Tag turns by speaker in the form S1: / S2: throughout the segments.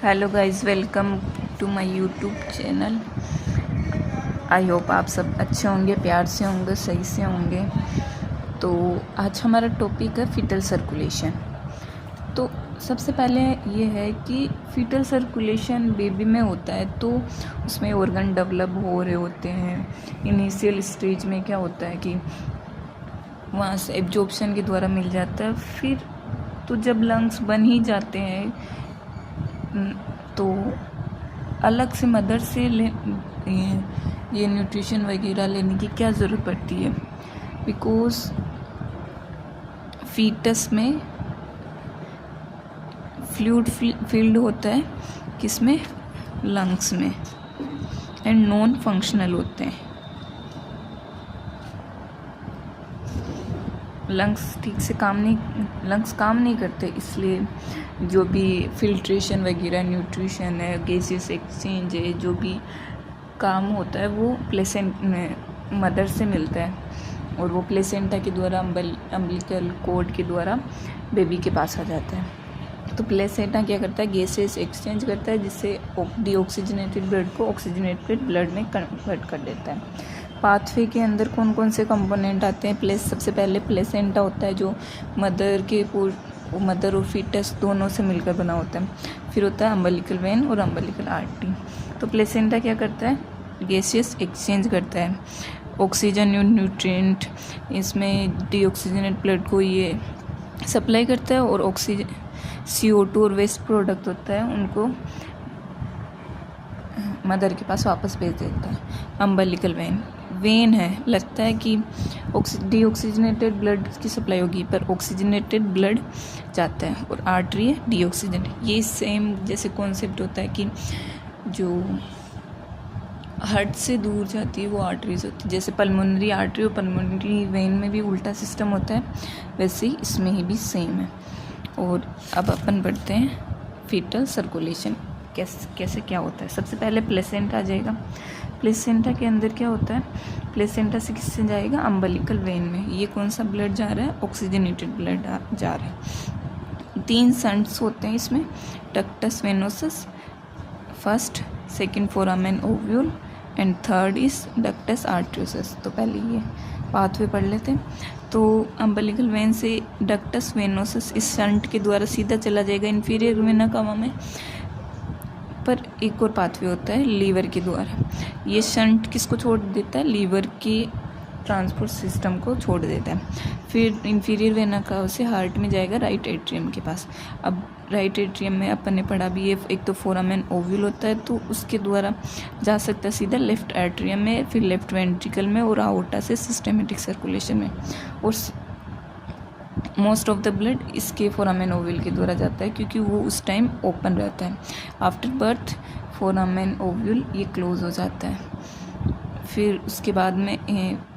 S1: Hello guys, welcome to my YouTube channel. I hope आप सब अच्छे होंगे, प्यार से होंगे, सही से होंगे। तो आज हमारा टॉपिक है फीटल सर्कुलेशन। तो सबसे पहले ये है कि फीटल सर्कुलेशन बेबी में होता है तो उसमें ऑर्गन डेवलप हो रहे होते हैं। इनिशियल स्टेज में क्या होता है कि वहाँ से एब्जॉर्प्शन के द्वारा मिल जाता है। फिर तो जब लंग्स बन ही जाते हैं तो अलग से मदर से ये न्यूट्रिशन वगैरह लेने की क्या ज़रूरत पड़ती है, बिकॉज फीटस में फ्लूइड फील्ड होता है, किसमें, लंग्स में, एंड नॉन फंक्शनल होते हैं। लंग्स ठीक से काम नहीं करते, इसलिए जो भी फिल्ट्रेशन वगैरह, न्यूट्रिशन है, गैसेस एक्सचेंज है, जो भी काम होता है वो मदर से मिलता है और वो प्लेसेंटा के द्वारा अम्बिलिकल कॉर्ड के द्वारा बेबी के पास आ जाता है। तो प्लेसेंटा क्या करता है, गैसेस एक्सचेंज करता है, जिससे डीऑक्सीजनेटेड ब्लड को ऑक्सीजनेटेड ब्लड में कन्वर्ट कर देता है। पाथवे के अंदर कौन कौन से कंपोनेंट आते हैं? सबसे पहले प्लेसेंटा होता है, जो मदर और फीटस दोनों से मिलकर बना होता है। फिर होता है अम्बिलिकल वेन और अम्बिलिकल आर्टरी। तो प्लेसेंटा क्या करता है, गैसेस एक्सचेंज करता है, ऑक्सीजन और न्यूट्रिएंट इसमें डीऑक्सीजनेट ब्लड को ये सप्लाई करता है, और ऑक्सीजन CO2 और वेस्ट प्रोडक्ट होता है उनको मदर के पास वापस भेज देता है। अम्बिलिकल वेन है, लगता है कि डीऑक्सीजनेटेड ब्लड की सप्लाई होगी, पर ऑक्सीजनेटेड ब्लड जाता है। और आर्टरी है डीऑक्सीजनेटेड। ये सेम जैसे कॉन्सेप्ट होता है कि जो हार्ट से दूर जाती है वो आर्टरीज होती है। जैसे पल्मोनरी आर्टरी और पल्मोनरी वेन में भी उल्टा सिस्टम होता है, वैसे ही इसमें ही भी सेम है। और अब अपन बढ़ते हैं फीटल सर्कुलेशन कैसे क्या होता है। सबसे पहले प्लेसेंटा आ जाएगा। प्लेसेंटा के अंदर क्या होता है, प्लेसेंटा से किससे जाएगा, अम्बिलिकल वेन में। ये कौन सा ब्लड जा रहा है, ऑक्सीजनेटेड ब्लड जा रहा है। 3 शंट्स होते हैं इसमें, ductus venosus, first, second foramen ovule, and third is ductus arteriosus. तो पहले ये पाथवे पढ़ लेते हैं। तो अम्बिलिकल वेन से डक्टस वेनोसस इस शंट के द्वारा सीधा चला जाएगा इंफीरियर वेना कावा में। पर एक और पाथवे होता है लीवर के द्वारा। ये शंट किसको छोड़ देता है, लीवर के ट्रांसपोर्ट सिस्टम को छोड़ देता है। फिर इंफीरियर वेना कावा से हार्ट में जाएगा, राइट एट्रियम के पास। अब राइट एट्रियम में अपन ने पढ़ा भी, ये एक तो फोरामेन ओव्यूल होता है, तो उसके द्वारा जा सकता है सीधा लेफ्ट एट्रियम में, फिर लेफ्ट वेंट्रिकल में, और आउटा से सिस्टमेटिक सर्कुलेशन में। और मोस्ट ऑफ द ब्लड इसके फोरामेन ओव्यूल के द्वारा जाता है, क्योंकि वो उस टाइम ओपन रहता है। आफ्टर बर्थ फोरामेन ओव्यूल ये क्लोज हो जाता है। फिर उसके बाद में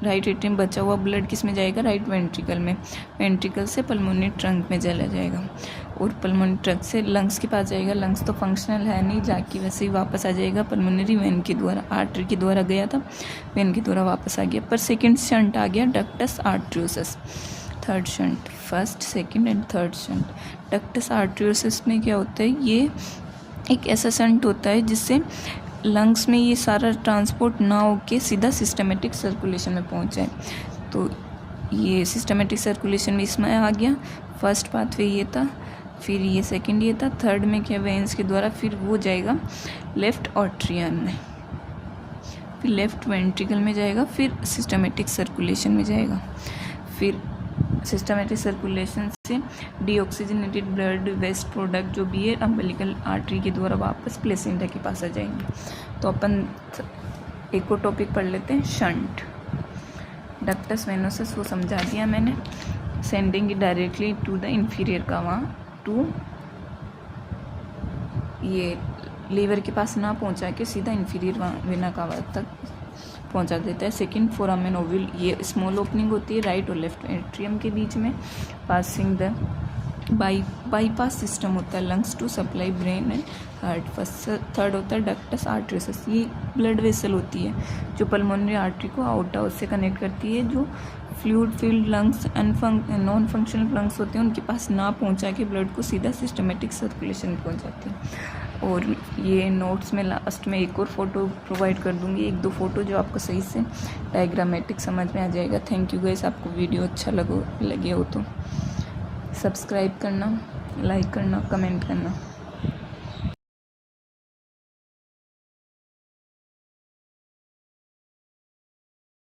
S1: राइट एट्रियम बचा हुआ ब्लड किस में जाएगा, राइट वेंट्रिकल में। वेंट्रिकल से पल्मोनरी ट्रंक में चला जाएगा, और पल्मोनरी ट्रंक से लंग्स के पास जाएगा। लंग्स तो फंक्शनल है नहीं, जाके वैसे ही वापस आ जाएगा पल्मोनरी वेन के द्वारा। आर्टरी के द्वारा गया था, वेन के द्वारा वापस आ गया। पर सेकेंड शंट आ गया, ductus arteriosus. Third shunt, first, second and third shunt. Ductus arteriosus में क्या होता है, ये एक ऐसा शंट होता है जिससे लंग्स में ये सारा ट्रांसपोर्ट ना होके सीधा सिस्टमेटिक सर्कुलेशन में पहुंच जाए। तो ये सिस्टमेटिक सर्कुलेशन में इसमें आ गया। फर्स्ट पाथवे ये था, फिर ये सेकंड ये था, थर्ड में क्या, वेन्स के द्वारा, फिर वो जाएगा लेफ्ट ऑट्रियन में, फिर लेफ्ट वेंट्रिकल में जाएगा, फिर सिस्टमेटिक सर्कुलेशन में जाएगा। फिर सिस्टमेटिक सर्कुलेशन से डीऑक्सीजनेटेड ब्लड, वेस्ट प्रोडक्ट जो भी है, अम्बिलिकल आर्टरी के द्वारा वापस प्लेसेंटा के पास आ जाएंगे। तो अपन एक और टॉपिक पढ़ लेते हैं, शंट। डक्टस वेनोसस वो समझा दिया मैंने, sending it directly to the inferior cava too, ये लीवर के पास ना पहुंचा के सीधा इंफीरियर वेना कावा तक पहुंचा देता है। सेकंड फोरामेन ओव्यूल, ये स्मॉल ओपनिंग होती है राइट और लेफ्ट एट्रियम के बीच में, पासिंग द बाईपास सिस्टम होता है lungs to supply brain and heart. First third होता है डक्टस आर्टरियोसस, ये ब्लड वेसल होती है जो पल्मोनरी आर्टरी को आउटा उससे कनेक्ट करती है। जो fluid filled lungs, non functional lungs होते हैं, उनके पास ना पहुंचा के ब्लड को सीधा सिस्टमेटिक सर्कुलेशन में पहुंचाती है। और ये नोट्स में लास्ट में एक और फ़ोटो प्रोवाइड कर दूँगी, 1-2 फ़ोटो जो आपको सही से डायग्रामेटिक समझ में आ जाएगा। Thank you guys. आपको वीडियो अच्छा लगे हो तो सब्सक्राइब करना, लाइक करना, कमेंट करना।